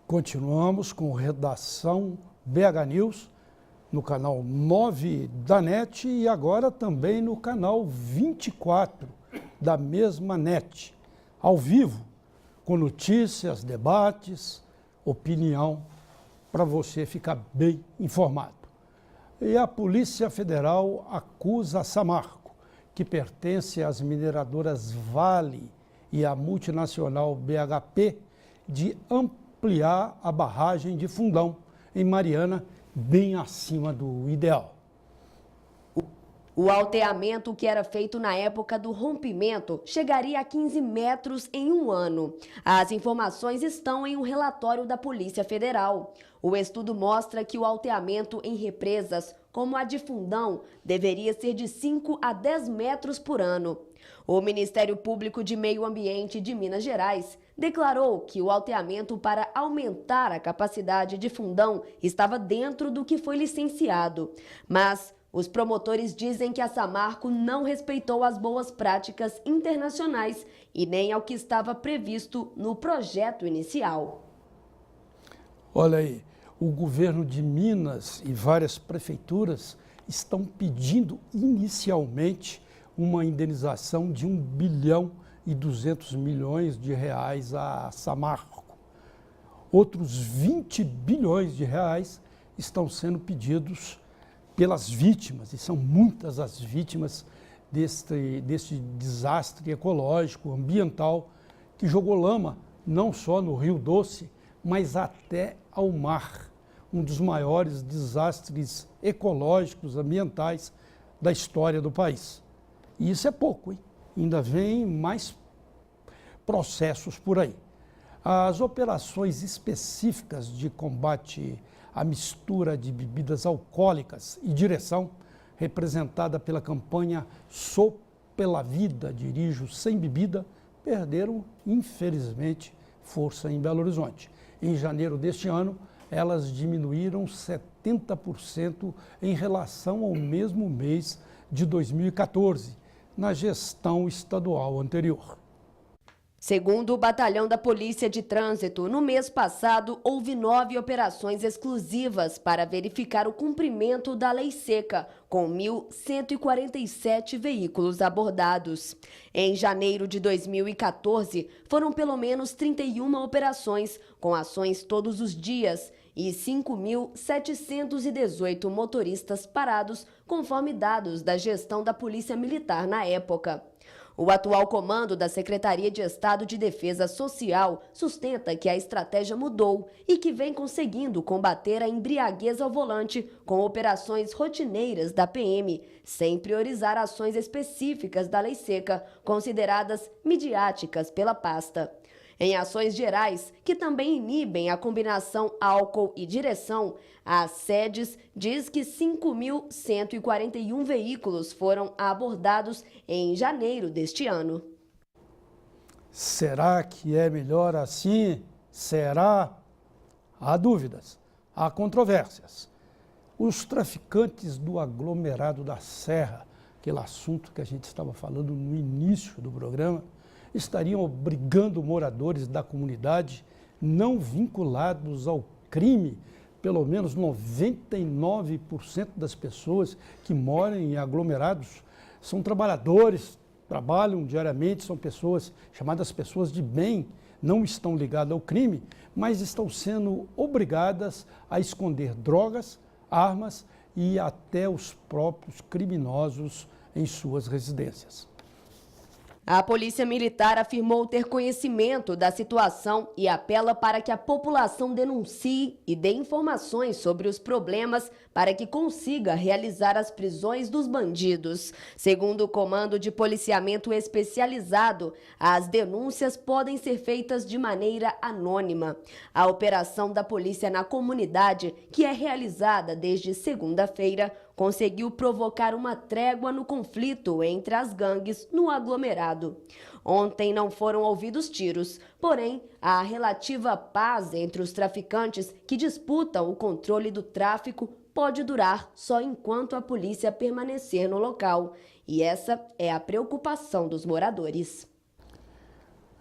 Continuamos com Redação BH News no canal 9 da NET e agora também no canal 24 da mesma NET, ao vivo, com notícias, debates, opinião, para você ficar bem informado. E a Polícia Federal acusa a Samarco, que pertence às mineradoras Vale e à multinacional BHP, de ampliar a barragem de Fundão, em Mariana, bem acima do ideal. O alteamento que era feito na época do rompimento chegaria a 15 metros em um ano. As informações estão em um relatório da Polícia Federal. O estudo mostra que o alteamento em represas, como a de Fundão, deveria ser de 5 a 10 metros por ano. O Ministério Público de Meio Ambiente de Minas Gerais declarou que o alteamento para aumentar a capacidade de Fundão estava dentro do que foi licenciado. Mas os promotores dizem que a Samarco não respeitou as boas práticas internacionais e nem ao que estava previsto no projeto inicial. Olha aí, o governo de Minas e várias prefeituras estão pedindo inicialmente uma indenização de 1 bilhão e 200 milhões de reais à Samarco. Outros 20 bilhões de reais estão sendo pedidos pelas vítimas, e são muitas as vítimas deste desastre ecológico, ambiental, que jogou lama não só no Rio Doce, mas até ao mar, um dos maiores desastres ecológicos, ambientais da história do país. E isso é pouco, hein? Ainda vem mais processos por aí. As operações específicas de combate à mistura de bebidas alcoólicas e direção, representada pela campanha Sou pela Vida, Dirijo Sem Bebida, perderam, infelizmente, força em Belo Horizonte. Em janeiro deste ano, elas diminuíram 70% em relação ao mesmo mês de 2014, na gestão estadual anterior. Segundo o Batalhão da Polícia de Trânsito, no mês passado houve 9 operações exclusivas para verificar o cumprimento da lei seca, com 1.147 veículos abordados. Em janeiro de 2014, foram pelo menos 31 operações, com ações todos os dias, e 5.718 motoristas parados, conforme dados da gestão da Polícia Militar na época. O atual comando da Secretaria de Estado de Defesa Social sustenta que a estratégia mudou e que vem conseguindo combater a embriaguez ao volante com operações rotineiras da PM, sem priorizar ações específicas da lei seca, consideradas midiáticas pela pasta. Em ações gerais, que também inibem a combinação álcool e direção, a SEDES diz que 5.141 veículos foram abordados em janeiro deste ano. Será que é melhor assim? Será? Há dúvidas, há controvérsias. Os traficantes do aglomerado da Serra, aquele assunto que a gente estava falando no início do programa, estariam obrigando moradores da comunidade não vinculados ao crime. Pelo menos 99% das pessoas que moram em aglomerados são trabalhadores, trabalham diariamente, são pessoas chamadas pessoas de bem, não estão ligadas ao crime, mas estão sendo obrigadas a esconder drogas, armas e até os próprios criminosos em suas residências. A Polícia Militar afirmou ter conhecimento da situação e apela para que a população denuncie e dê informações sobre os problemas para que consiga realizar as prisões dos bandidos. Segundo o Comando de Policiamento Especializado, as denúncias podem ser feitas de maneira anônima. A operação da polícia na comunidade, que é realizada desde segunda-feira, conseguiu provocar uma trégua no conflito entre as gangues no aglomerado. Ontem não foram ouvidos tiros, porém, a relativa paz entre os traficantes que disputam o controle do tráfico pode durar só enquanto a polícia permanecer no local. E essa é a preocupação dos moradores.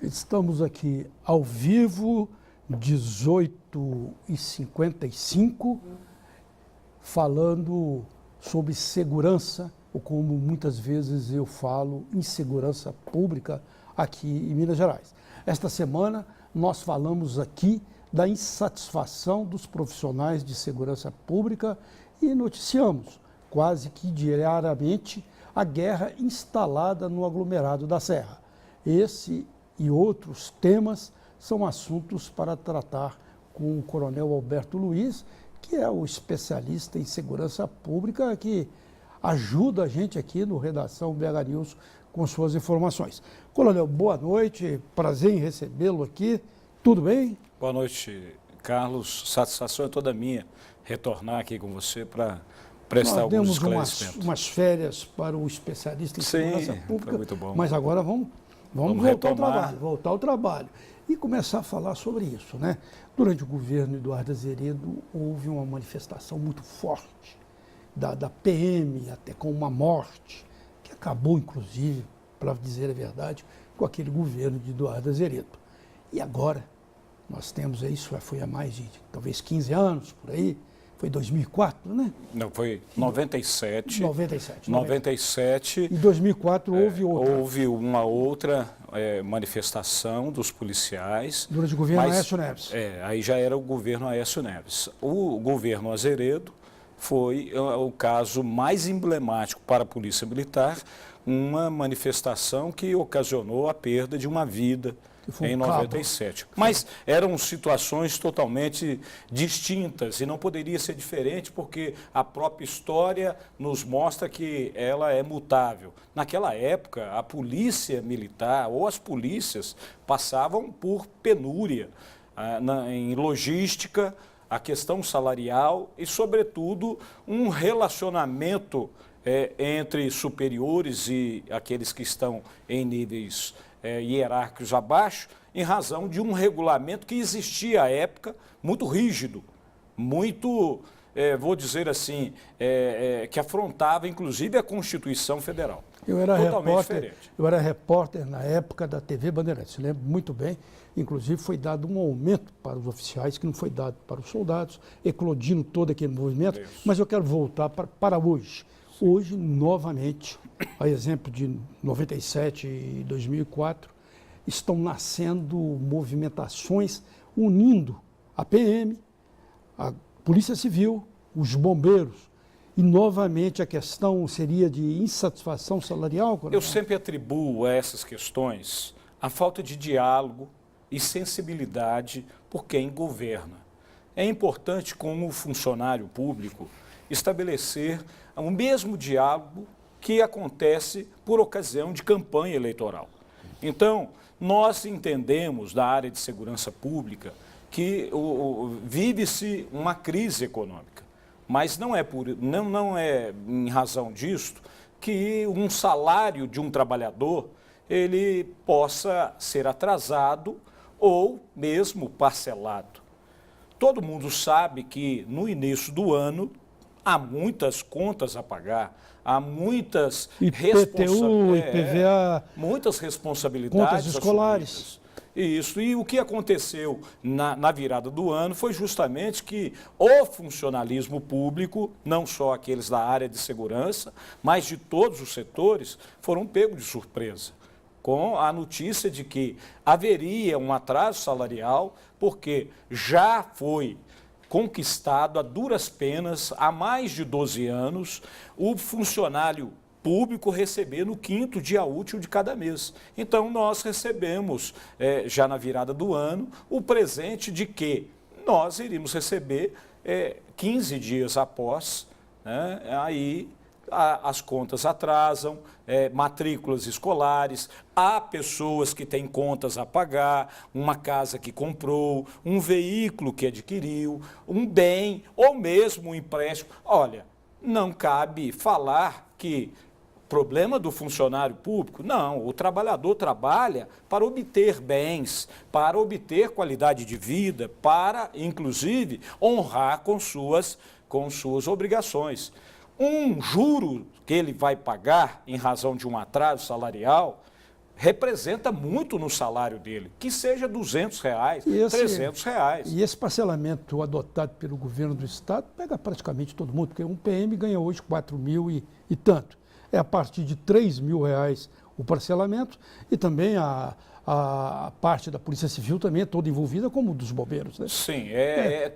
Estamos aqui ao vivo, 18h55, falando sobre segurança, ou como muitas vezes eu falo, insegurança pública aqui em Minas Gerais. Esta semana nós falamos aqui da insatisfação dos profissionais de segurança pública e noticiamos quase que diariamente a guerra instalada no aglomerado da Serra. Esse e outros temas são assuntos para tratar com o Coronel Alberto Luiz, que é o especialista em segurança pública que ajuda a gente aqui no Redação BH News com suas informações. Coronel, boa noite, prazer em recebê-lo aqui, tudo bem? Boa noite, Carlos, satisfação é toda minha retornar aqui com você para prestar alguns esclarecimentos. Nós demos umas férias para o especialista em segurança pública, foi muito bom. Mas agora vamos voltar ao trabalho e começar a falar sobre isso, né? Durante o governo Eduardo Azeredo houve uma manifestação muito forte da PM, até com uma morte, que acabou, inclusive, para dizer a verdade, com aquele governo de Eduardo Azeredo. E agora, nós temos isso, foi há mais de talvez 15 anos, por aí, foi 2004, né? Não, foi 97. 97. Em 2004 houve outra. Houve uma outra manifestação dos policiais. Durante o governo Aécio Neves. Aí já era o governo Aécio Neves. O governo Azeredo foi o caso mais emblemático para a Polícia Militar, uma manifestação que ocasionou a perda de uma vida em 97. Mas eram situações totalmente distintas e não poderia ser diferente porque a própria história nos mostra que ela é mutável. Naquela época, a polícia militar ou as polícias passavam por penúria em logística, a questão salarial e, sobretudo, um relacionamento entre superiores e aqueles que estão em níveis hierárquicos abaixo, em razão de um regulamento que existia à época, muito rígido, muito, vou dizer assim, que afrontava inclusive a Constituição Federal. Eu era repórter na época da TV Bandeirantes, lembro muito bem, inclusive foi dado um aumento para os oficiais, que não foi dado para os soldados, eclodindo todo aquele movimento, mas eu quero voltar para hoje. Hoje, novamente, a exemplo de 97 e 2004, estão nascendo movimentações unindo a PM, a Polícia Civil, os bombeiros. E, novamente, a questão seria de insatisfação salarial? Eu sempre atribuo a essas questões a falta de diálogo e sensibilidade por quem governa. É importante, como funcionário público, estabelecer o mesmo diálogo que acontece por ocasião de campanha eleitoral. Então, nós entendemos da área de segurança pública que vive-se uma crise econômica, mas não é em razão disto que um salário de um trabalhador ele possa ser atrasado ou mesmo parcelado. Todo mundo sabe que no início do ano há muitas contas a pagar, há muitas muitas responsabilidades, contas escolares. Isso. E o que aconteceu na virada do ano foi justamente que o funcionalismo público, não só aqueles da área de segurança, mas de todos os setores, foram pegos de surpresa com a notícia de que haveria um atraso salarial, porque já foi conquistado a duras penas, há mais de 12 anos, o funcionário público receber no 5º dia útil de cada mês. Então, nós recebemos, já na virada do ano, o presente de que nós iríamos receber 15 dias após, né, aí as contas atrasam, matrículas escolares, há pessoas que têm contas a pagar, uma casa que comprou, um veículo que adquiriu, um bem ou mesmo um empréstimo. Olha, não cabe falar que problema do funcionário público, não, o trabalhador trabalha para obter bens, para obter qualidade de vida, para, inclusive, honrar com suas obrigações. Um juro que ele vai pagar em razão de um atraso salarial representa muito no salário dele, que seja R$200, R$300. E esse parcelamento adotado pelo governo do estado pega praticamente todo mundo, porque um PM ganha hoje 4 mil e tanto. É a partir de R$3.000 o parcelamento e também a parte da Polícia Civil também é toda envolvida, como dos bombeiros. Né? Sim,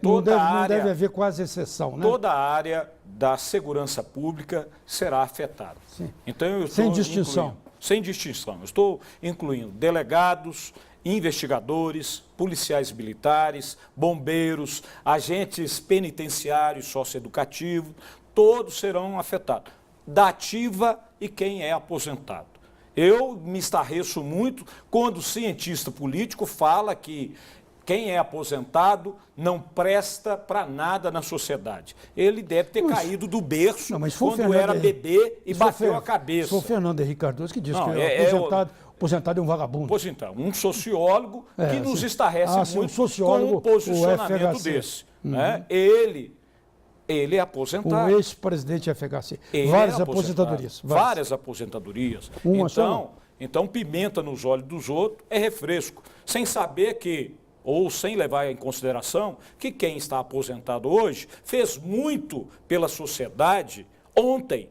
toda a área... Não deve haver quase exceção, né? Toda a área da segurança pública será afetada. Sim. Então, eu sem distinção. Sem distinção. Eu estou incluindo delegados, investigadores, policiais militares, bombeiros, agentes penitenciários, socioeducativos, todos serão afetados. Da ativa e quem é aposentado. Eu me estarreço muito quando o cientista político fala que quem é aposentado não presta para nada na sociedade. Ele deve ter caído do berço quando era bebê e bateu a cabeça. Foi o Fernando Henrique Cardoso que disse que aposentado é um vagabundo. Pois então, um sociólogo que nos estarrece muito com um posicionamento desse. Né? Ele é aposentado. O ex-presidente FHC. Várias aposentadorias. Várias aposentadorias. Então, pimenta nos olhos dos outros é refresco. Sem saber que, ou sem levar em consideração, que quem está aposentado hoje fez muito pela sociedade ontem.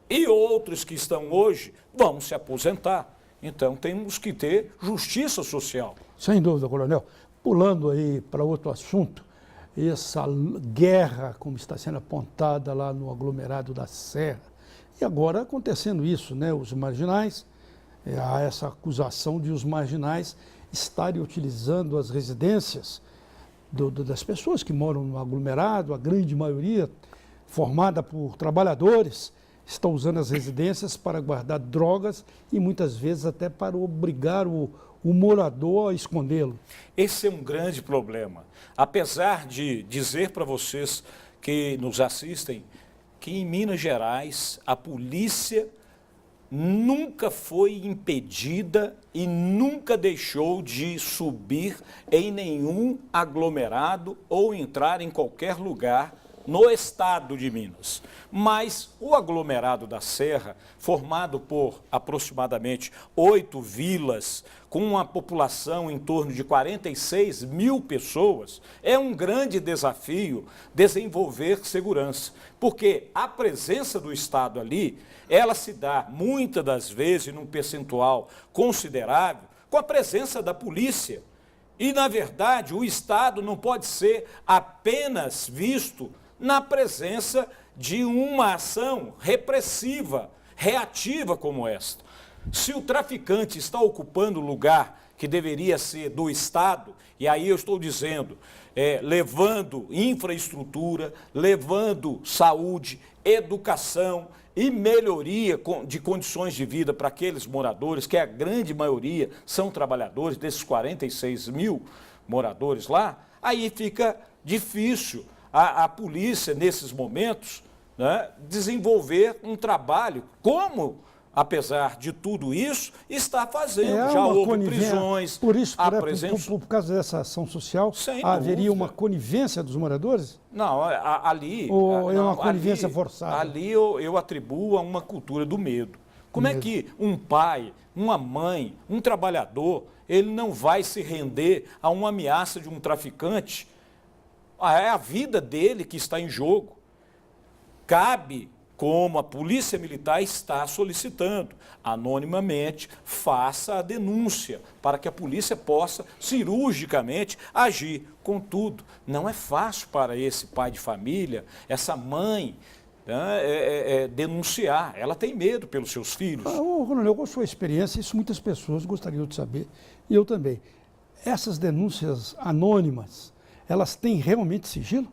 E outros que estão hoje vão se aposentar. Então, temos que ter justiça social. Sem dúvida, coronel. Pulando aí para outro assunto, essa guerra, como está sendo apontada lá no aglomerado da Serra. E agora acontecendo isso, né? Os marginais, há essa acusação de os marginais estarem utilizando as residências das pessoas que moram no aglomerado, a grande maioria formada por trabalhadores, estão usando as residências para guardar drogas e muitas vezes até para obrigar o morador a escondê-lo. Esse é um grande problema. Apesar de dizer para vocês que nos assistem que em Minas Gerais a polícia nunca foi impedida e nunca deixou de subir em nenhum aglomerado ou entrar em qualquer lugar no estado de Minas. Mas o aglomerado da Serra, formado por aproximadamente 8 vilas, com uma população em torno de 46 mil pessoas, é um grande desafio desenvolver segurança, porque a presença do Estado ali, ela se dá muitas das vezes, num percentual considerável, com a presença da polícia. E, na verdade, o Estado não pode ser apenas visto na presença de uma ação repressiva, reativa como esta. Se o traficante está ocupando o lugar que deveria ser do Estado, e aí eu estou dizendo, levando infraestrutura, levando saúde, educação e melhoria de condições de vida para aqueles moradores, que a grande maioria são trabalhadores, desses 46 mil moradores lá, aí fica difícil a polícia, nesses momentos, né, desenvolver um trabalho como, apesar de tudo isso, está fazendo. Já houve prisões. Por causa dessa ação social, haveria uma conivência dos moradores? Não, ali... Ou é uma conivência forçada? Ali eu atribuo a uma cultura do medo. Como é que um pai, uma mãe, um trabalhador, ele não vai se render a uma ameaça de um traficante? É a vida dele que está em jogo. Cabe, como a Polícia Militar está solicitando, anonimamente, faça a denúncia para que a polícia possa cirurgicamente agir. Contudo, não é fácil para esse pai de família, essa mãe, denunciar. Ela tem medo pelos seus filhos. Coronel, com a sua experiência, isso muitas pessoas gostariam de saber, e eu também. Essas denúncias anônimas, elas têm realmente sigilo?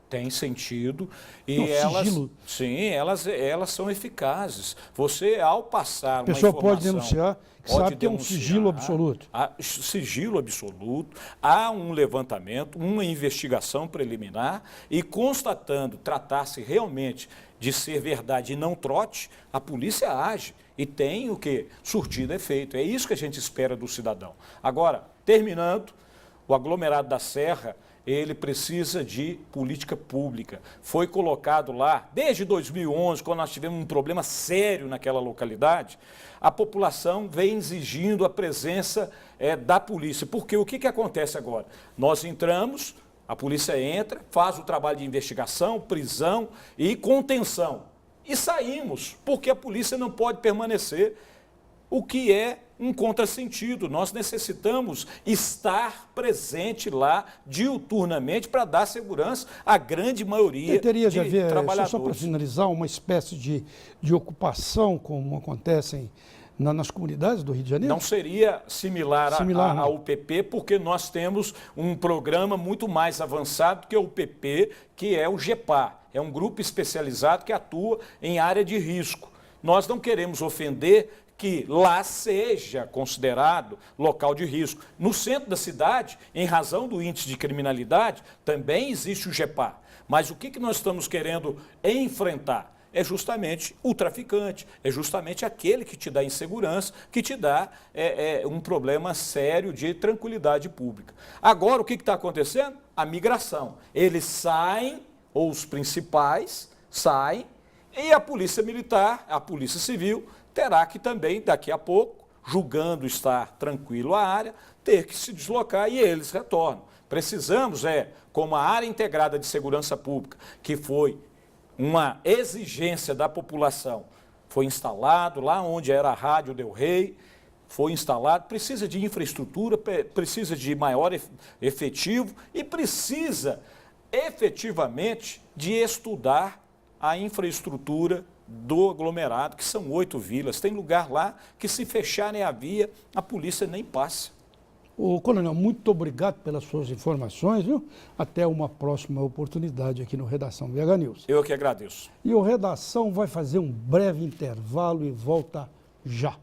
Tem sentido e sigilo. Sim, elas são eficazes. Você, ao passar uma informação... A pessoa pode denunciar, que sabe que é um sigilo absoluto. Há sigilo absoluto, há um levantamento, uma investigação preliminar e constatando tratar-se realmente de ser verdade e não trote, a polícia age e tem o quê? Surtido efeito. É isso que a gente espera do cidadão. Agora, terminando, o aglomerado da Serra ele precisa de política pública. Foi colocado lá, desde 2011, quando nós tivemos um problema sério naquela localidade, a população vem exigindo a presença da polícia. Porque o que acontece agora? Nós entramos, a polícia entra, faz o trabalho de investigação, prisão e contenção. E saímos, porque a polícia não pode permanecer, o que é um contrassentido. Nós necessitamos estar presente lá diuturnamente para dar segurança à grande maioria teria de haver, trabalhadores. só para finalizar, uma espécie de ocupação, como acontece nas comunidades do Rio de Janeiro? Não seria similar ao UPP, porque nós temos um programa muito mais avançado que o UPP, que é o GEPAR. É um grupo especializado que atua em área de risco. Nós não queremos ofender que lá seja considerado local de risco. No centro da cidade, em razão do índice de criminalidade, também existe o GEPAR. Mas o que nós estamos querendo enfrentar? É justamente o traficante, é justamente aquele que te dá insegurança, que te dá um problema sério de tranquilidade pública. Agora, o que está acontecendo? A migração. Eles saem, ou os principais saem, e a polícia militar, a polícia civil, terá que também, daqui a pouco, julgando estar tranquilo a área, ter que se deslocar e eles retornam. Precisamos, como a área integrada de segurança pública, que foi uma exigência da população, foi instalado lá onde era a Rádio Del Rey, foi instalado, precisa de infraestrutura, precisa de maior efetivo e precisa efetivamente de estudar a infraestrutura do aglomerado, que são 8 vilas. Tem lugar lá que, se fecharem a via, a polícia nem passa. Ô, Coronel, muito obrigado pelas suas informações, viu? Até uma próxima oportunidade aqui no Redação BH News. Eu que agradeço. E o Redação vai fazer um breve intervalo e volta já.